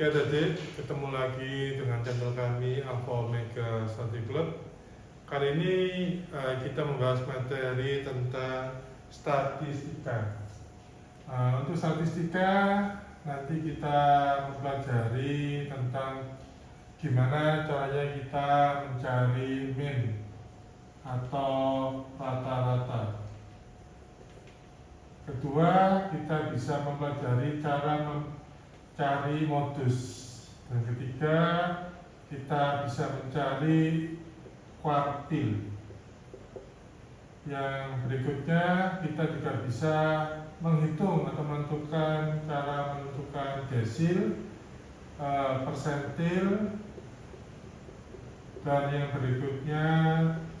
Oke adik, ketemu lagi dengan channel kami Alpha Omega Study Club. Kali ini kita membahas materi tentang statistika. Untuk statistika nanti kita mempelajari tentang gimana caranya kita mencari mean atau rata-rata. Kedua, kita bisa mempelajari cara mencari modus. Dan ketiga, kita bisa mencari kuartil. Yang berikutnya, kita juga bisa menghitung atau menentukan cara menentukan desil, persentil, dan yang berikutnya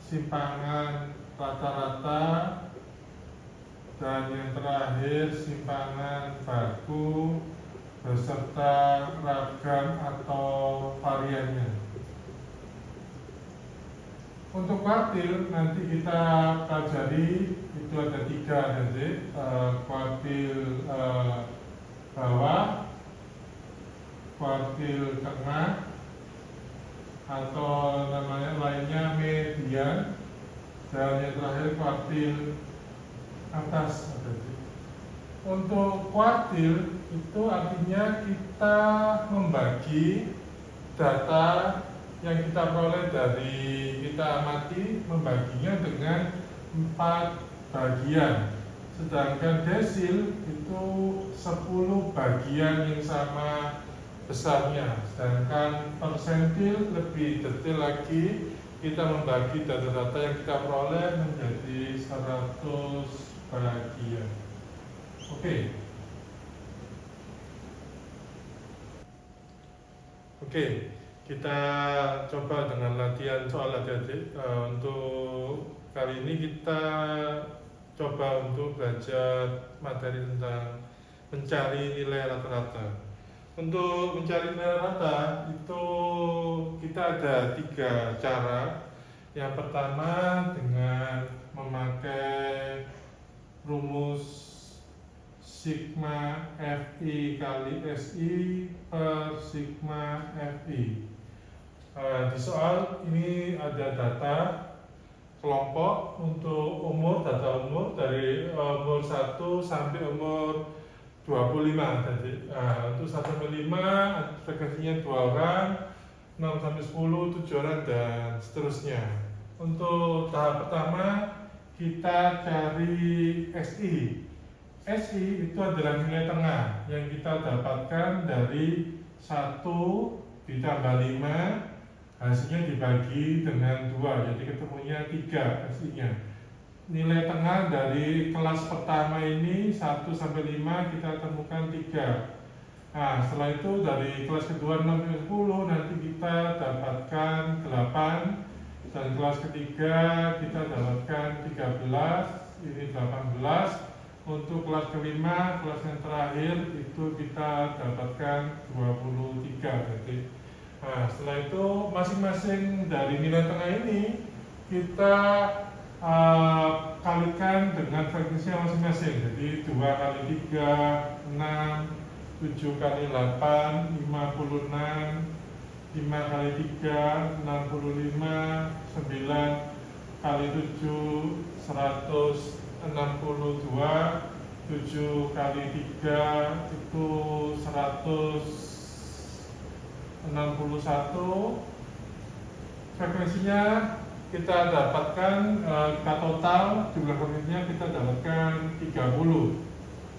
simpangan rata-rata, dan yang terakhir simpangan baku beserta ragam atau variannya. Untuk kuartil nanti kita pelajari, itu ada tiga nanti, kuartil bawah, kuartil tengah, atau namanya lainnya median, dan yang terakhir kuartil atas. Untuk kuartil itu artinya kita membagi data yang kita peroleh dari kita amati, membaginya dengan 4 bagian, sedangkan desil itu 10 bagian yang sama besarnya. Sedangkan persentil lebih detail lagi, kita membagi data-data yang kita peroleh menjadi 100 bagian. Oke, kita coba dengan latihan soal adik-adik. Untuk kali ini kita coba untuk belajar materi tentang mencari nilai rata-rata. Untuk mencari nilai rata itu kita ada 3 cara. Yang pertama dengan memakai rumus sigma Fi kali Si per sigma Fi. Di soal ini ada data kelompok untuk umur, data umur dari umur 1 sampai umur 25 tadi. Untuk 1 sampai 5 frekuensinya 2 orang, 6 sampai 10 7 orang, dan seterusnya. Untuk tahap pertama kita cari Si. Si itu adalah nilai tengah yang kita dapatkan dari 1 ditambah 5, hasilnya dibagi dengan 2, jadi ketemunya 3 Si-nya. Nilai tengah dari kelas pertama ini 1 sampai 5 kita temukan 3. Nah, setelah itu dari kelas kedua 6 sampai 10 nanti kita dapatkan 8, dan kelas ketiga kita dapatkan 13, ini 18. Untuk kelas kelima, kelas yang terakhir itu kita dapatkan 23 berarti. Nah, setelah itu masing-masing dari nilai tengah ini kita kalikan dengan frekuensinya masing-masing. Jadi 2 kali 3, 6, 7 kali 8, 56, 5 kali 3, 65, 9 kali 7, 162, 7 kali 3 itu 161. Frekuensinya kita dapatkan, kita total jumlah frekuensinya kita dapatkan 30.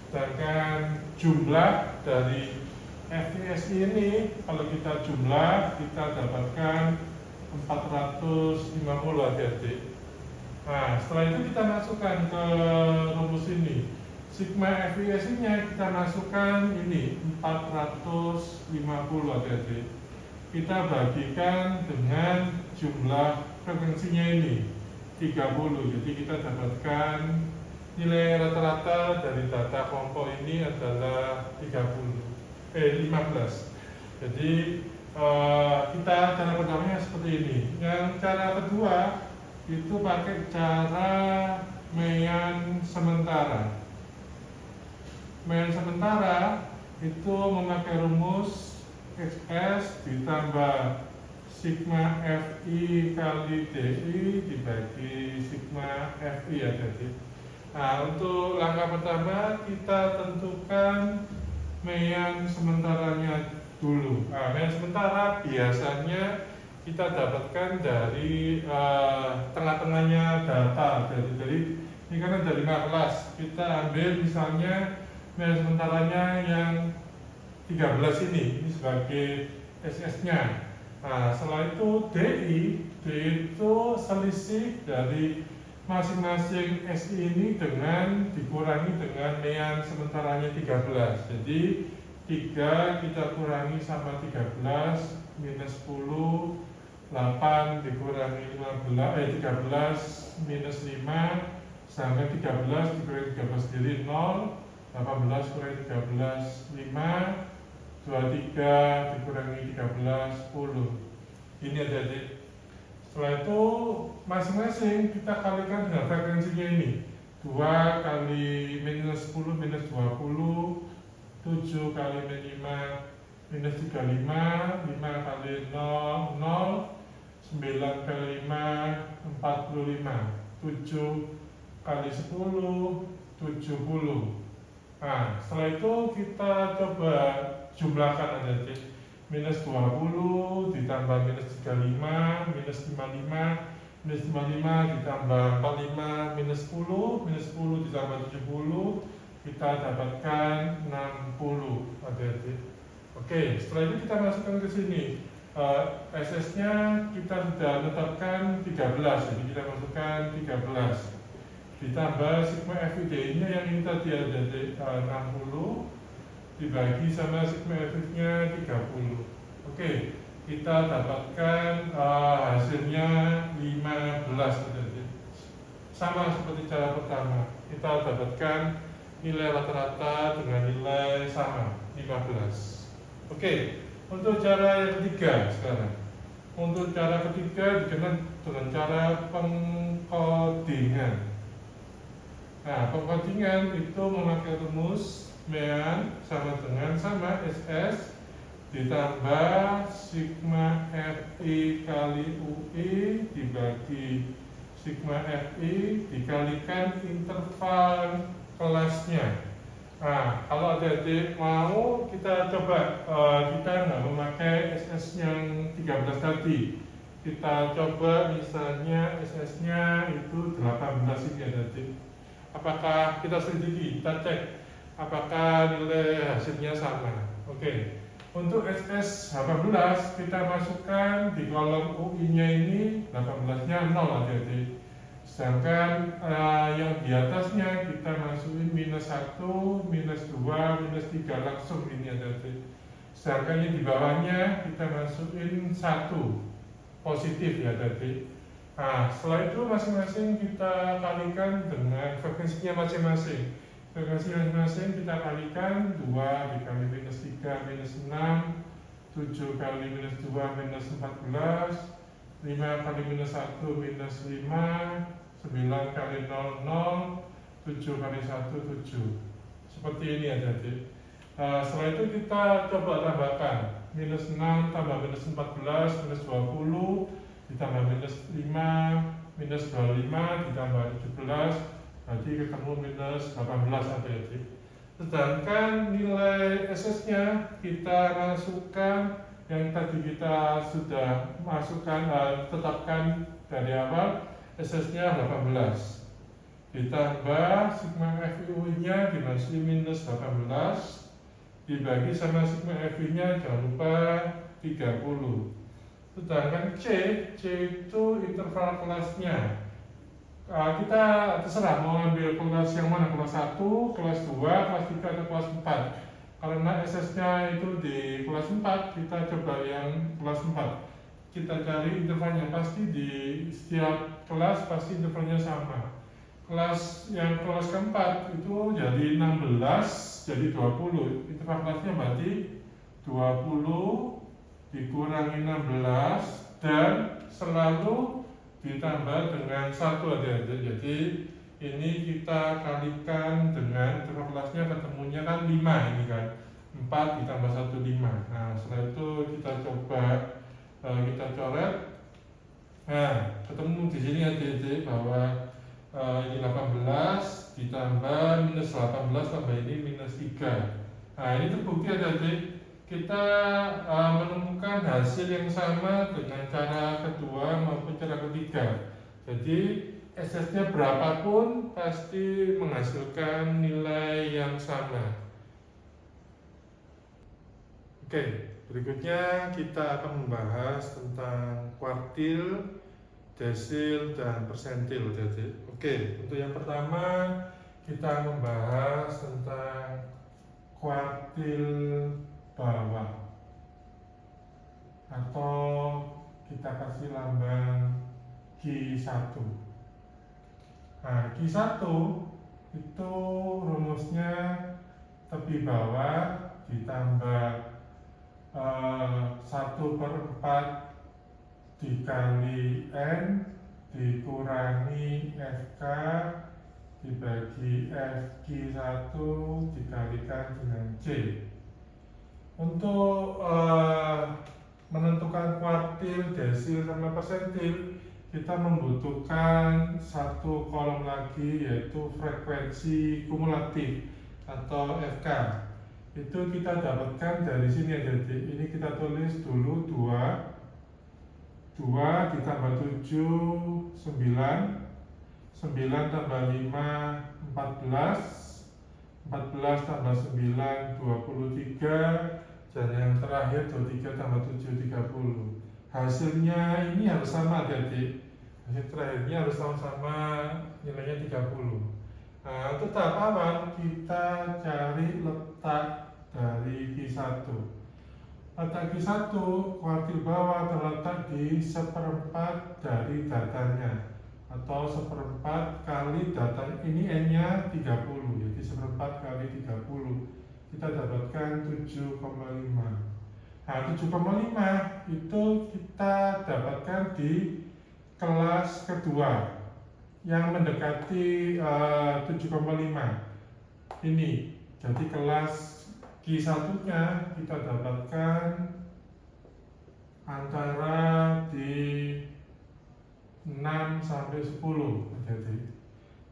Sedangkan jumlah dari FSI ini kalau kita jumlah kita dapatkan 450 adik-adik. Nah, setelah itu kita masukkan ke rumus ini. Sigma FISI-nya kita masukkan ini 450 adik-adik. Kita bagikan dengan jumlah frekuensinya ini 30. Jadi kita dapatkan nilai rata-rata dari data kelompok ini adalah 15. Jadi kita cara pertamanya seperti ini. Yang cara kedua itu pakai cara mean sementara. Mean sementara itu memakai rumus ditambah sigma Fi kali Di dibagi sigma Fi ya jadi. Nah, untuk langkah pertama kita tentukan mean sementaranya dulu. Nah, mean sementara biasanya kita dapatkan dari tengah-tengahnya data. Jadi ini kan ada 5 kelas. Kita ambil misalnya mean sementaranya yang 13 ini sebagai SS-nya. Nah, setelah itu DI itu selisih dari masing-masing SI ini dikurangi dengan mean sementaranya 13. Jadi 3 kita kurangi sama 13 minus 10, 8 dikurangi 13 minus 5 sampai 13 dikurangi 13 sendiri 0, 18 kurangi 13 5, 23 dikurangi 13 10. Ini adik-adik. Setelah itu masing-masing kita kalikan dengan frekuensinya ini. 2 kali minus 10 minus 20, 7 kali min 5 minus 35, 5 kali 0 0, 9 kali 5 45, 7 kali 10 70. Nah, setelah itu kita coba jumlahkan adik-adik. Minus 20 ditambah minus 35 minus 55 minus 55 ditambah 45 minus 10 ditambah 70 kita dapatkan 60 adik-adik. Oke, setelah itu kita masukkan ke sini. SS-nya kita sudah tetapkan 13, jadi kita masukkan 13 ditambah sigma FID-nya yang ini tadi adik-adik 60 dibagi sama sigma F-nya 30. Oke, kita dapatkan hasilnya 15 adik-adik. Sama seperti cara pertama, kita dapatkan nilai rata-rata dengan nilai sama 15. Oke, untuk cara yang ketiga sekarang. Untuk cara ketiga dikenal dengan cara pengkodingan. Nah, pengkodingan itu memakai rumus mean sama dengan SS ditambah sigma Fi kali UI dibagi sigma Fi dikalikan interval kelasnya. Nah, kalau adik-adik mau kita coba, kita nggak memakai SS yang 13 tadi. Kita coba misalnya SS-nya itu 18 ini adik-adik. Apakah kita selidiki, kita cek apakah nilai hasilnya sama. Oke. Untuk SS 18 kita masukkan di kolom UI-nya ini 18-nya 0 adik-adik. Sedangkan yang di atasnya kita masukin minus 1, minus 2, minus 3 langsung ini adik-adik. Sedangkan yang di bawahnya kita masukin 1 positif ya adik-adik. Nah, setelah itu masing-masing kita kalikan dengan frekuensinya masing-masing. Frekuensi masing-masing kita kalikan 2 dikali minus 3 minus 6, 7 kali minus 2 minus 14, 5 kali minus 1 minus 5, 9 kali 0 0, 7 kali 1 7. Seperti ini adik-adik. Setelah itu kita coba tambahkan minus 6 tambah minus 14 minus 20 ditambah minus 5 minus 25 ditambah 17, nanti ketemu minus 18 adik-adik. Sedangkan nilai SS-nya kita masukkan yang tadi kita sudah masukkan, tetapkan dari awal, SS-nya 18 ditambah sigma FIU-nya dimasuki minus 18 dibagi sama sigma FI-nya jangan lupa 30. Sedangkan C itu interval kelasnya. Kita terserah mau ambil kelas yang mana, kelas 1, kelas 2, kelas 3, atau kelas 4. Karena SS-nya itu di kelas 4, kita coba yang kelas 4. Kita cari intervalnya, pasti di setiap kelas pasti intervalnya sama. Kelas yang kelas keempat itu jadi 16, jadi 20. Interval kelasnya berarti 20 dikurangi 16 dan selalu ditambah dengan 1 adik-adik. Jadi ini kita kalikan dengan interval kelasnya ketemunya kan 5 ini kan. 4 ditambah 1 5. Nah setelah itu kita coba kita coret. Nah ketemu di sini adik-adik bahwa ini 18 ditambah minus 18 tambah ini minus 3. Nah ini terbukti adik-adik kita menemukan hasil yang sama dengan cara kedua maupun cara ketiga. Jadi SS-nya berapapun pasti menghasilkan nilai yang sama. Oke, berikutnya kita akan membahas tentang kuartil, desil, dan persentil. Oke, untuk yang pertama kita membahas tentang kuartil bawah atau kita kasih lambang Q1. Nah, Q1 itu rumusnya tepi bawah ditambah 1/4 dikali N dikurangi FK dibagi FQ1 dikalikan dengan C. Untuk menentukan kuartil, desil, sama persentil kita membutuhkan satu kolom lagi yaitu frekuensi kumulatif atau FK. Itu kita dapatkan dari sini aja. Ini kita tulis dulu 2 ditambah 7 9 tambah 5 14 tambah 9 23 dan yang terakhir 23 tambah 7 30. Hasilnya ini harus sama adik-adik. Hasil terakhirnya harus sama-sama nilainya 30. Nah, untuk tahap awal kita cari letak dari Q1. Letak Q1 kuartil bawah terletak di 1/4 dari datanya atau 1/4 kali data ini N-nya 30, jadi 1/4 kali 30 kita dapatkan 7,5. Nah 7,5 itu kita dapatkan di kelas kedua yang mendekati 7,5 ini. Jadi kelas Q1 nya kita dapatkan antara di 6 sampai 10. Jadi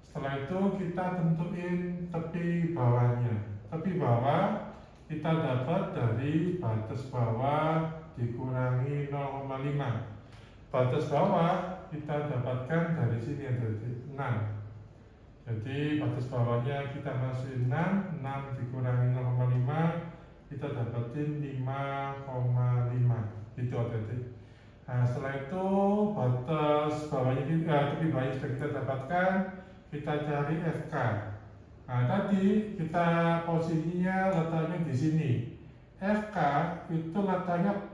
setelah itu kita tentuin tepi bawahnya. Tepi bawah kita dapat dari batas bawah dikurangi 0,5. Batas bawah kita dapatkan dari sini jadi 6. Jadi batas bawahnya kita masukin 6 dikurangi 0,5 kita dapatin 5,5 gitu adik-adik. Nah setelah itu batas bawahnya tepi bawahnya sudah kita dapatkan, kita cari FK. Nah tadi kita posisinya letaknya di sini. FK itu letaknya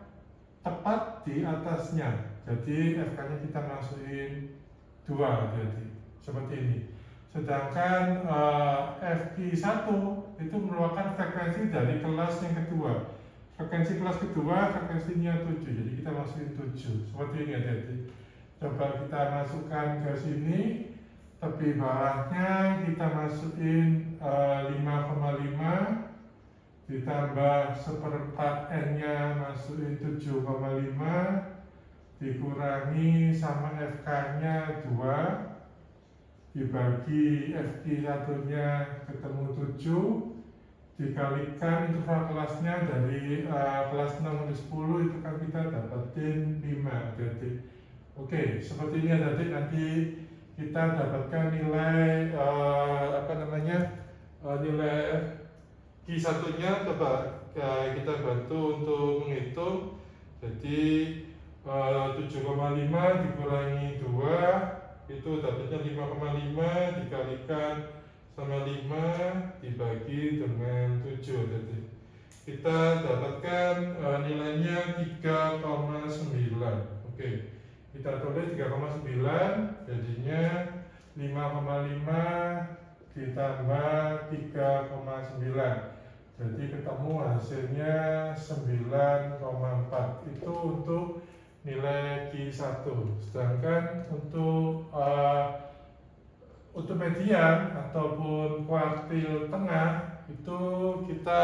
tepat di atasnya. Jadi FK-nya kita masukin 2 adik-adik seperti ini. Sedangkan FQ1 itu merupakan frekuensi dari kelas yang kedua. Frekuensi kelas kedua frekuensinya 7, jadi kita masukin 7 seperti ini adik-adik. Coba kita masukkan ke sini. Tepi bawahnya kita masukin 5,5 ditambah 1/4 N-nya masukin 7,5 dikurangi sama FK-nya 2 dibagi FQ1-nya ketemu 7 dikalikan interval kelasnya dari kelas 6 sampai 10 itu kan kita dapetin 5 adik-adik. Oke, seperti ini adik-adik, nanti kita dapatkan nilai nilai Q1-nya. Coba kita bantu untuk menghitung. Jadi 7,5 dikurangi 2 itu dapatnya 5,5 dikalikan sama 5 dibagi dengan 7 jadi kita dapatkan nilainya 3,9. Oke, kita tulis 3,9 jadinya 5,5 ditambah 3,9 jadi ketemu hasilnya 9,4. Itu untuk nilai Q1. Sedangkan untuk median ataupun kuartil tengah itu kita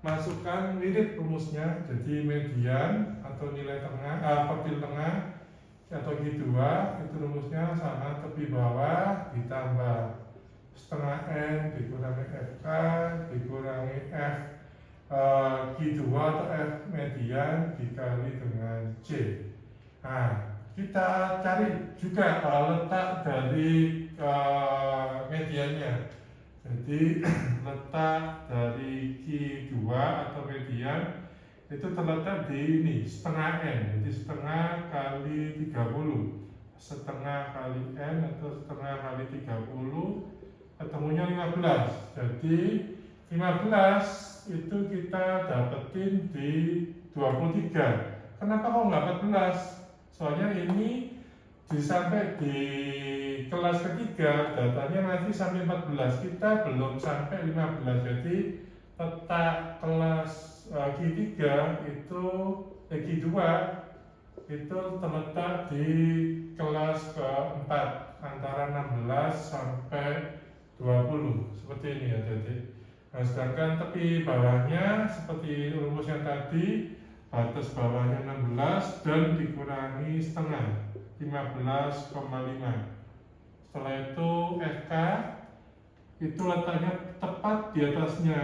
masukkan mirip rumusnya, jadi median atau nilai tengah, profil tengah atau Q2 itu rumusnya sama tepi bawah ditambah setengah N dikurangi FK dikurangi F Q2 atau F median dikali dengan C. Nah, kita cari juga letak dari mediannya. Jadi letak dari Q2 atau median itu terletak di ini setengah N, jadi setengah kali 30, setengah kali N atau setengah kali 30 ketemunya 15. Jadi 15 itu kita dapetin di 23. Kenapa kok nggak 14? Soalnya ini sampai di kelas ketiga datanya nanti sampai 14, kita belum sampai 15. Jadi letak kelas Q3 itu Q2 itu terletak di kelas keempat antara 16 sampai 20 seperti ini ya. Jadi sedangkan tepi bawahnya seperti rumus yang tadi, batas bawahnya 16 dan dikurangi setengah 15,5. Setelah itu FK itu letaknya tepat di atasnya,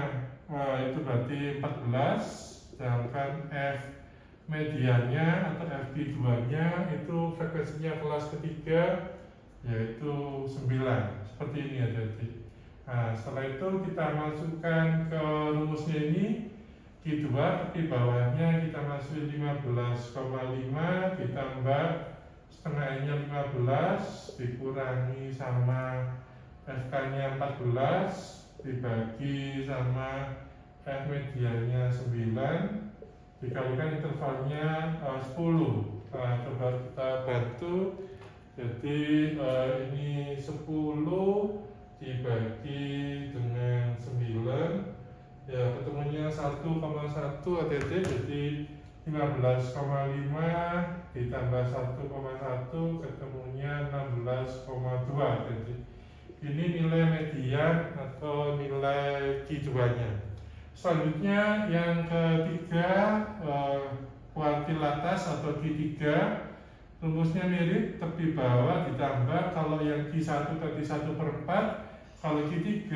itu berarti 14, sedangkan F mediannya atau FQ2 nya itu frekuensinya kelas ketiga yaitu 9, seperti ini ya. Jadi setelah itu kita masukkan ke rumusnya ini Q2 tepi bawahnya kita masukin 15,5 ditambah setengah nya 15 dikurangi sama FK nya 14 dibagi sama F medianya 9 dikalikan intervalnya 10. Coba kita bantu. Jadi ini 10 dibagi dengan 9 ya ketemunya 1,1 ATT. Jadi 15,5 ditambah 1,1 ketemunya 16,2. Jadi ini nilai median atau nilai Q2 nya. Selanjutnya yang ketiga, kuartil atas atau Q3, rumusnya mirip tepi bawah ditambah, kalau yang Q1 tadi 1/4, kalau Q3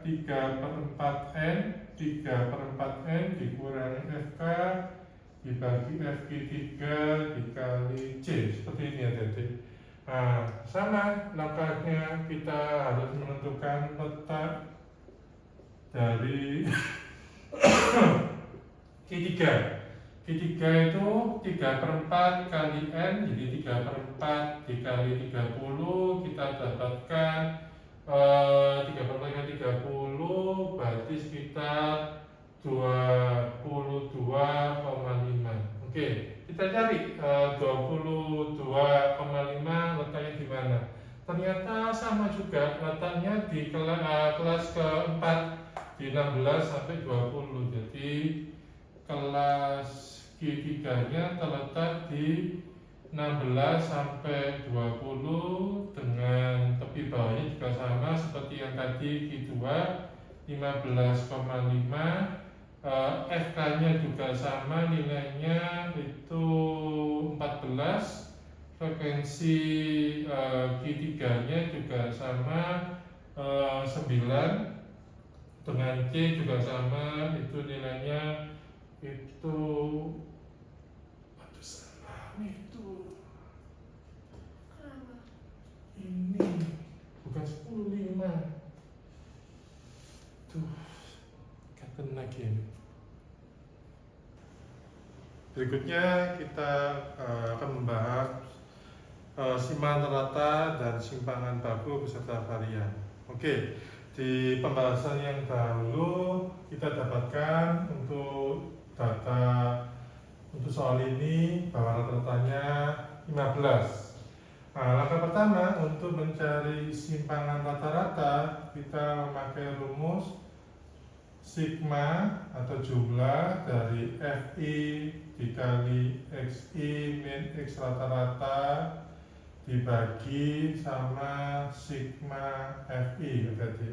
3/4 N, 3/4 N dikurangi FK dibagi FQ3 dikali C, seperti ini ya. Jadi sama langkahnya, kita harus menentukan letak dari Q3 itu 3/4 kali N, jadi 3/4 dikali 30, kita dapatkan 3/4 kali 30 berarti sekitar 22,5. Oke, kita cari 22,5 letaknya di mana. Ternyata sama juga letaknya di kelas keempat di 16 sampai 20. Jadi kelas Q3 nya terletak di 16 sampai 20 dengan tepi bawahnya juga sama seperti yang tadi Q2 15,5. FK nya juga sama, nilainya itu 14. Frekuensi Q3 nya juga sama 9, dengan C juga sama, itu nilainya itu ini bukan 10,5 tuh, kapan lagi ini. Berikutnya kita akan membahas simpangan rata dan simpangan baku beserta varian. Oke, di pembahasan yang dahulu kita dapatkan untuk data untuk soal ini bahwa rata-ratanya 15. Langkah pertama untuk mencari simpangan rata-rata, kita memakai rumus sigma atau jumlah dari FI dikali XI min X rata-rata dibagi sama sigma FI. Jadi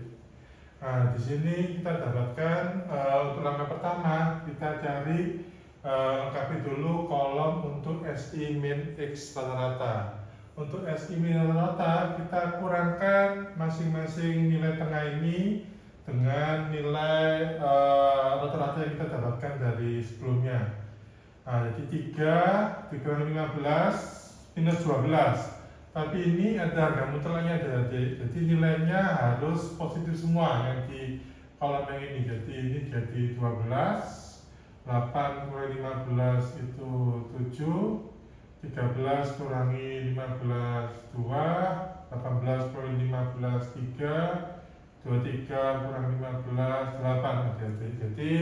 Nah, di sini kita dapatkan untuk langkah pertama kita cari lengkapi dulu kolom untuk SI min X rata-rata. Untuk SI min rata-rata kita kurangkan masing-masing nilai tengah ini dengan nilai rata-rata yang kita dapatkan dari sebelumnya. Nah, jadi 3 dikurang 15 minus 12. Tapi ini ada harga mutlaknya adik-adik. Jadi nilainya harus positif semua yang di kolom yang ini. Jadi ini jadi 12, 8 kurangi 15 itu 7, 13 kurangi 15 2, 18 kurangi 15 3, 23 kurangi 15 8 adik-adik. Jadi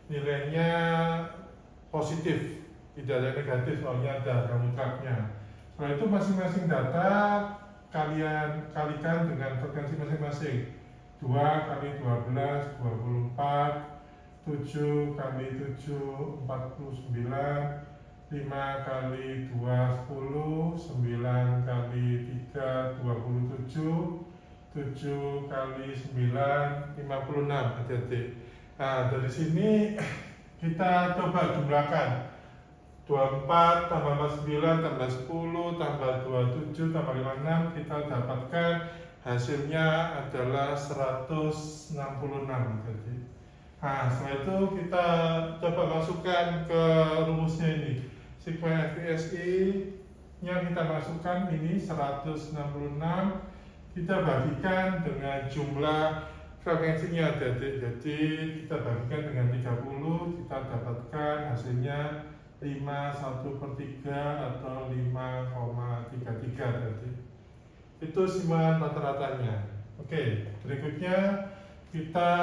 nilainya positif, tidak ada negatif, soalnya ada harga mutlaknya. Setelah itu masing-masing data kalian kalikan dengan frekuensi masing-masing. 2 kali 12 24, 7 kali 7 49, 5 kali 2 10, 9 kali 3 27, 7 kali 9 56 adik-adik. Nah, dari sini kita coba jumlahkan 24 tambah 49 tambah 10 tambah 27 tambah 56, kita dapatkan hasilnya adalah 166. Jadi, nah setelah itu kita coba masukkan ke rumusnya ini. Sigma FPSI nya kita masukkan ini 166, kita bagikan dengan jumlah frekuensinya adik-adik. Jadi kita bagikan dengan 30, kita dapatkan hasilnya 5/1/3 atau 5,33 tadi. Itu siman rata-ratanya. Oke, berikutnya kita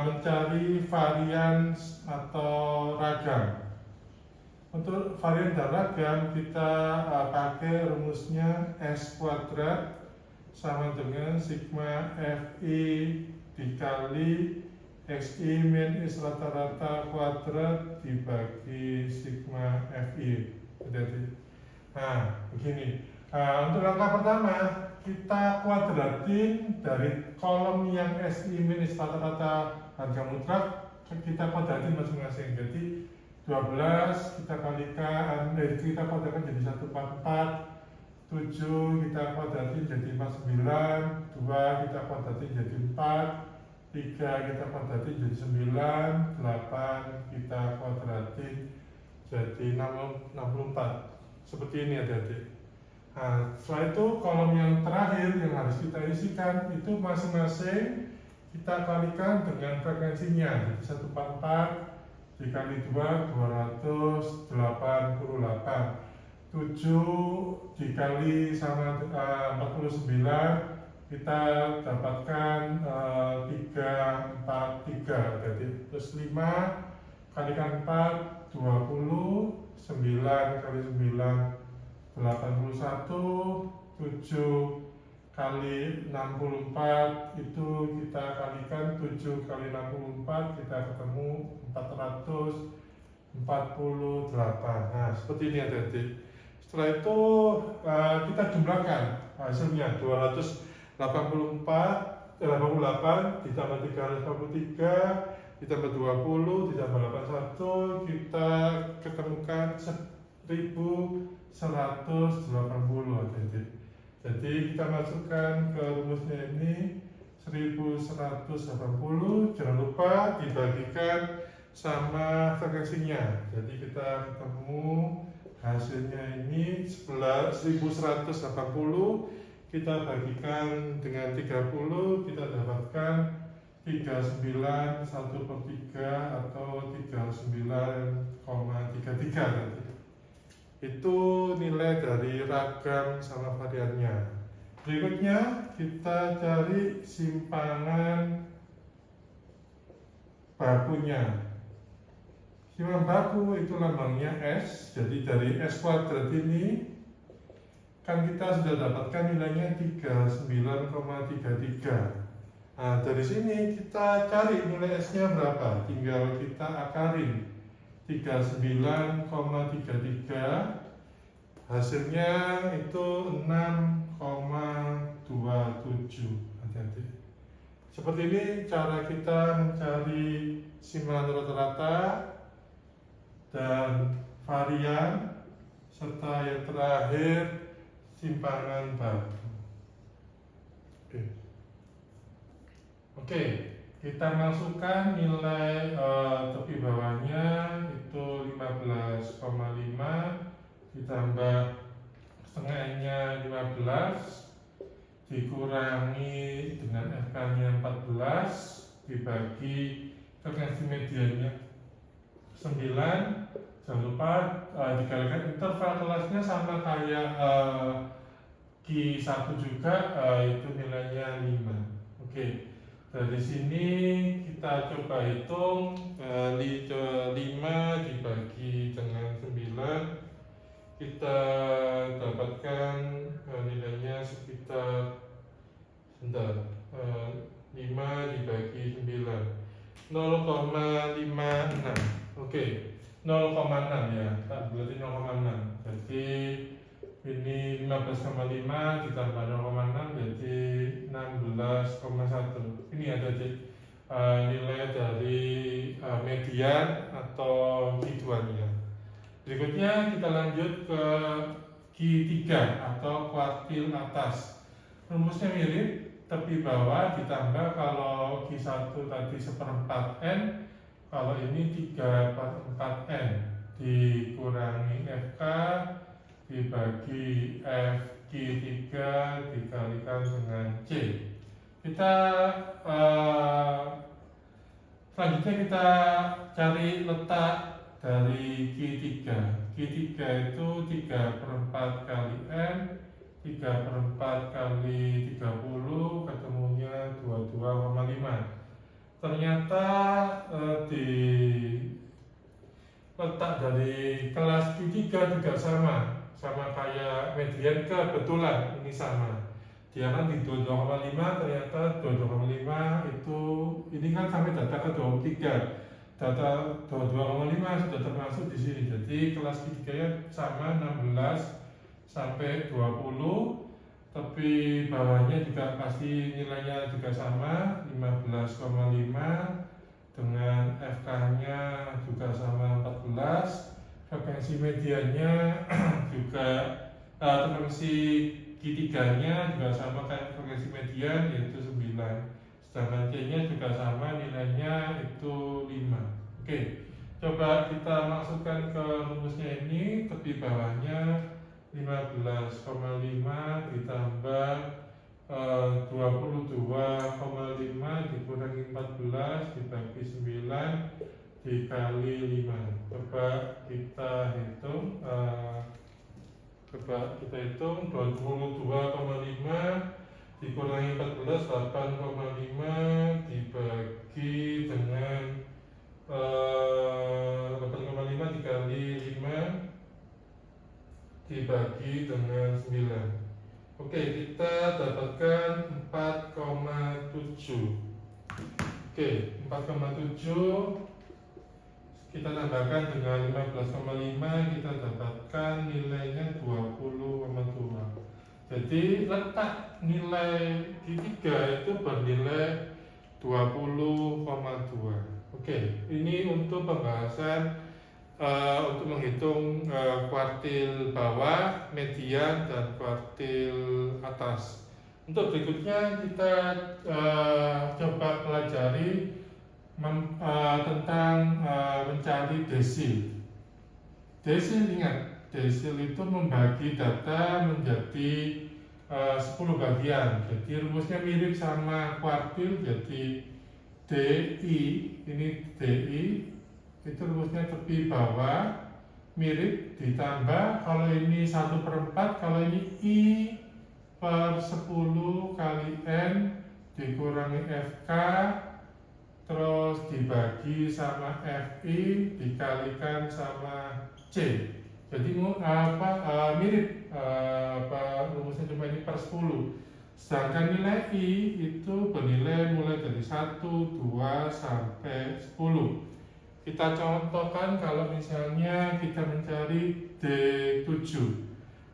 mencari varian atau ragam. Untuk varian dan ragam kita pakai rumusnya S kuadrat sama dengan sigma Fi dikali Xi min X rata-rata kuadrat dibagi sigma Fi. Jadi, nah begini. Untuk langkah pertama kita kuadratin dari kolom yang SI min X rata-rata harga mutlak, kita kuadratin masing-masing. Jadi 12 kita kalikan, kita kuadratin jadi 144, 7 kita kuadratin jadi 49, 2 kita kuadratin jadi 4, 3 kita kuadratin jadi 9, 8 kita kuadratin jadi 64. Seperti ini adik-adik. Nah, setelah itu kolom yang terakhir yang harus kita isikan itu masing-masing kita kalikan dengan frekuensinya. Jadi 144 dikali 2 288, 7 dikali sama 49 kita dapatkan 343. Jadi terus 5 kalikan 4 20, 9 kali 9 81, 7 kali 64 itu kita kalikan 7 kali 64 kita ketemu 448. Nah seperti ini adik-adik. Setelah itu kita jumlahkan hasilnya 288 ditambah 383 ditambah 20 ditambah 81, kita ketemukan 1180 adik-adik. Jadi kita masukkan ke rumusnya ini 1180, jangan lupa dibagikan sama frekuensinya. Jadi kita ketemu hasilnya ini 1180, kita bagikan dengan 30, kita dapatkan 39/1/3 atau 39,33 nanti. Itu nilai dari ragam sama variannya. Berikutnya kita cari simpangan bakunya. Simpangan baku itu lambangnya S. Jadi dari S kuadrat ini kan kita sudah dapatkan nilainya 39,33. Nah dari sini kita cari nilai S-nya berapa. Tinggal kita akarin 39,33, hasilnya itu 6,27. Hati-hati. Seperti ini cara kita mencari simpanan rata-rata dan varian, serta yang terakhir simpanan baru. Oke, kita masukkan nilai tepi bawahnya itu 15,5 ditambah setengahnya 15 dikurangi dengan FK-nya 14 dibagi frekuensi mediannya 9. Jangan lupa dikalikan interval kelasnya sama kayak Q1 juga, itu nilainya 5. Oke, dari sini kita coba hitung 5 dibagi dengan 9, kita dapatkan nilainya sekitar 5 dibagi 9 0,56. Oke, 0,6 ya, berarti 0,6. Jadi ini 15,5 ditambah 0,6 jadi 16,1. Ini ada nilai dari median atau Q2-nya. Berikutnya kita lanjut ke Q3 atau kuartil atas. Rumusnya mirip, tepi bawah ditambah kalau Q1 tadi 1/4N, kalau ini 3/4N dikurangi FK dibagi FQ3 dikalikan dengan C. Kita selanjutnya kita cari letak dari Q3. Q3 itu 3/4 kali N, 3/4 kali 30, ketemunya 22,5. Ternyata di letak dari kelas Q3 juga sama kayak median, kebetulan ini sama. Dia kan di 22,5, ternyata 22,5 itu ini kan sampai data ke 23. Data 22,5 sudah termasuk di sini. Jadi kelas Q3 sama 16 sampai 20. Tapi bawahnya juga pasti nilainya juga sama 15,5 dengan FK-nya juga sama 14. Frekuensi mediannya juga frekuensi Q3-nya juga sama kayak frekuensi median, yaitu 9. Sedangkan C-nya juga sama, nilainya itu 5. Oke, coba kita masukkan ke rumusnya ini. Tepi bawahnya 15,5 ditambah 22,5 dikurangi 14 dibagi 9 dikali 5. Coba kita hitung 22,5 dikurangi 14 8,5 dibagi dengan 8,5 dikali 5 dibagi dengan 9. Oke, kita dapatkan 4,7. Oke, 4,7 kita tambahkan dengan 15,5, kita dapatkan nilainya 20,2. Jadi letak nilai Q3 itu bernilai 20,2. Oke, ini untuk pembahasan untuk menghitung kuartil bawah, median, dan kuartil atas. Untuk berikutnya kita coba pelajari tentang mencari desil. Desil, ingat, desil itu membagi data menjadi 10 bagian. Jadi rumusnya mirip sama kuartil, jadi DI, ini DI itu rumusnya tepi bawah, mirip, ditambah kalau ini 1/4, kalau ini I/10 kali N dikurangi FK terus dibagi sama FI dikalikan sama C. Jadi mirip, rumusnya cuma ini per 10. Sedangkan nilai I itu bernilai mulai dari 1, 2, sampai 10. Kita contohkan kalau misalnya kita mencari D7.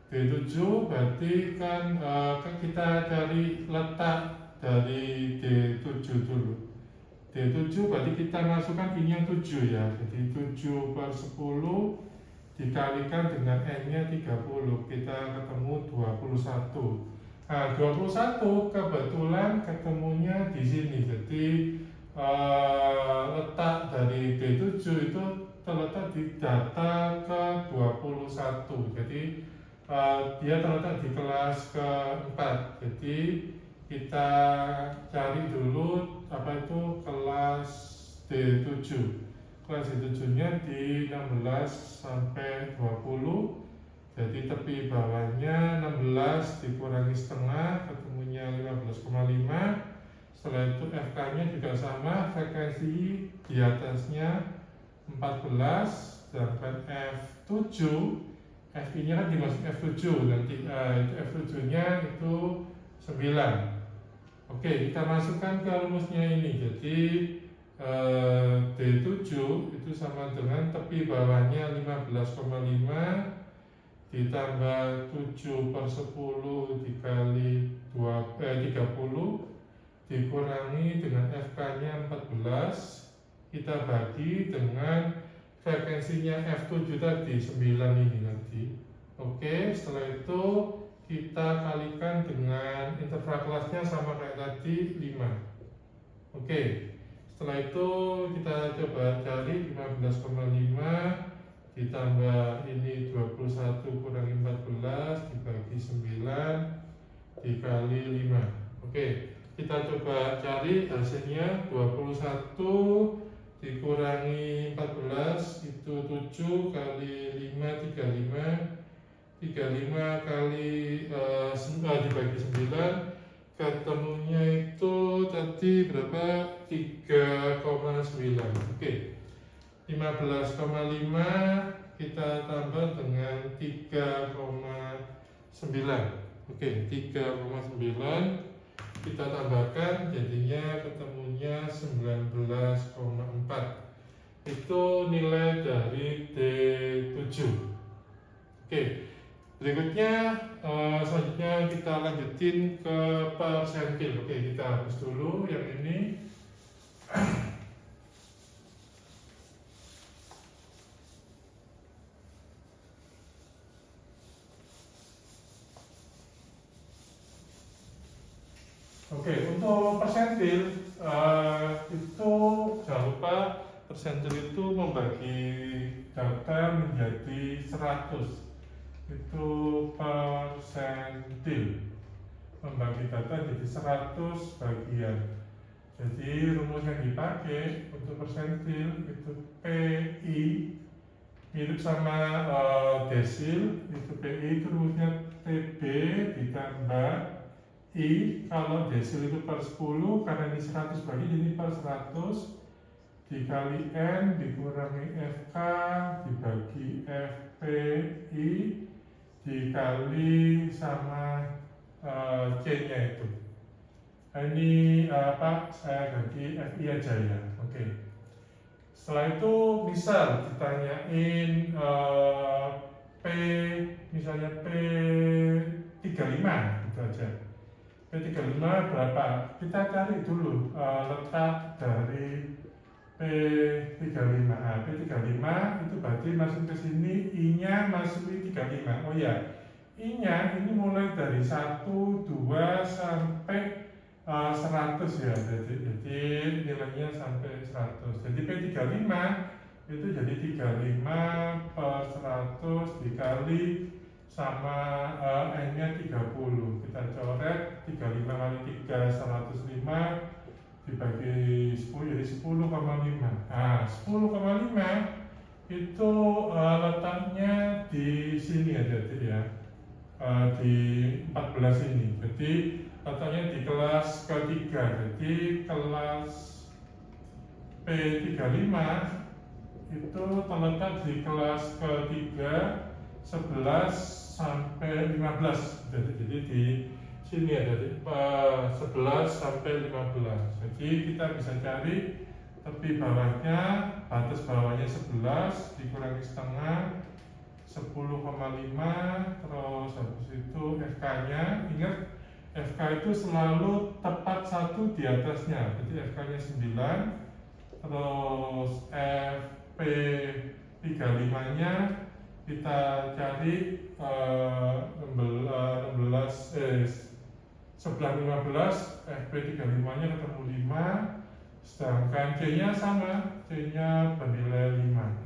D7 berarti kan kita cari letak dari D7 dulu. D7 berarti kita masukkan ini yang 7 ya. Jadi 7/10 dikalikan dengan N-nya 30. Kita ketemu 21. Nah, 21 kebetulan ketemunya di sini. Jadi letak dari D7 itu terletak di data ke-21. Jadi dia terletak di kelas keempat. Jadi kita cari dulu apa itu kelas D7. Kelas D7 nya di 16 sampai 20. Jadi tepi bawahnya 16 dikurangi setengah ketemunya 15,5. Setelah itu FK nya juga sama, frekuensi di atasnya 14, sedangkan F7 FI nya kan dimasuk F7, nanti itu F7 nya itu 9. Oke, kita masukkan ke rumusnya ini. Jadi D7 itu sama dengan tepi bawahnya 15,5 ditambah 7/10 dikali 30 dikurangi dengan FK nya 14, kita bagi dengan frekuensinya F7 tadi 9 ini nanti. Oke, setelah itu kita kalikan dengan interval kelasnya sama kayak tadi 5. Oke, setelah itu kita coba cari 15,5 ditambah ini 21 kurangi 14 dibagi 9 dikali 5. Oke, kita coba cari hasilnya. 21 dikurangi 14 itu 7 kali 5 35. 35 kali dibagi 9 ketemunya itu tadi berapa? 3,9. Oke, 15,5 kita tambah dengan 3,9. Oke, 3,9 kita tambahkan jadinya ketemunya 19,4. Itu nilai dari D7. Oke, berikutnya selanjutnya kita lanjutin ke persentil. Oke, kita hapus dulu yang ini. Oke, untuk persentil itu jangan lupa persentil itu membagi data menjadi 100. Itu persentil membagi data jadi 100 bagian. Jadi rumus yang dipakai untuk persentil itu PI mirip sama desil. Itu PI itu rumusnya TB ditambah I. Kalau desil itu per 10, karena ini 100 bagi jadi per 100 dikali N dikurangi FK dibagi FPI dikali sama C nya itu. Ini saya ganti FI aja ya. Oke. Setelah itu misal ditanyain P, misalnya P35 gitu aja. P35 berapa? Kita cari dulu letak dari P35. Nah, P35 itu berarti masuk ke sini, I-nya masuk di 35. Oh ya, I-nya ini mulai dari 1, 2 sampai 100 ya. Jadi nilainya sampai 100. Jadi P35 itu jadi 35 per 100 dikali sama N-nya 30. Kita coret 35 kali 3 105 dibagi 10 jadi 10,5. Nah, 10,5 itu letaknya di sini ya, jadi ya di 14 ini. Jadi letaknya di kelas ketiga. Jadi kelas P35 itu terletak di kelas ketiga 11 sampai 15. Jadi di sini ada 11 sampai 15. Jadi kita bisa cari tepi bawahnya, batas bawahnya 11 dikurangi setengah 10,5, terus habis itu FK nya ingat FK itu selalu tepat satu di atasnya, jadi FK-nya 9, terus FP 35-nya kita cari 11, sebelah 15, FP 35-nya ketemu 5, sedangkan C-nya sama, C-nya bernilai 5.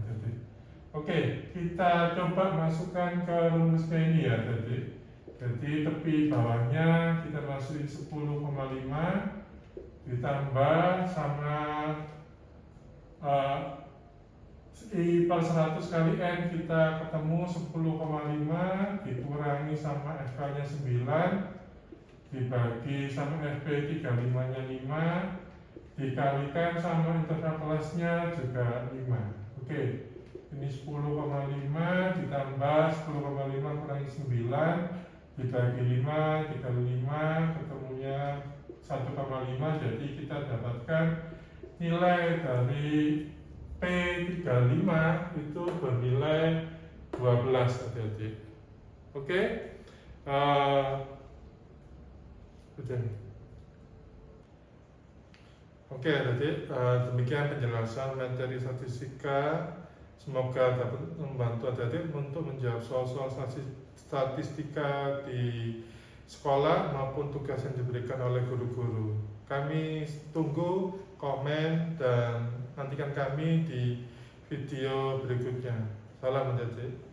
Oke, kita coba masukkan ke rumusnya ini ya tadi. Jadi tepi bawahnya kita masukin 10,5 ditambah sama I per 100 kali N kita ketemu 10,5 dikurangi sama FK-nya 9 dibagi sama FP 35-nya 5 dikalikan sama interval kelasnya juga 5. Oke, ini 10,5 ditambah 10,5 kurangi 9 dibagi 5 dikali 5 ketemunya 1,5, jadi kita dapatkan nilai dari P35 itu bernilai 12 adik-adik. Oke, udah. Oke adik-adik, demikian penjelasan materi statistika. Semoga dapat membantu adik-adik untuk menjawab soal-soal statistika di sekolah maupun tugas yang diberikan oleh guru-guru. Kami tunggu komen dan nantikan kami di video berikutnya. Salam adik-adik.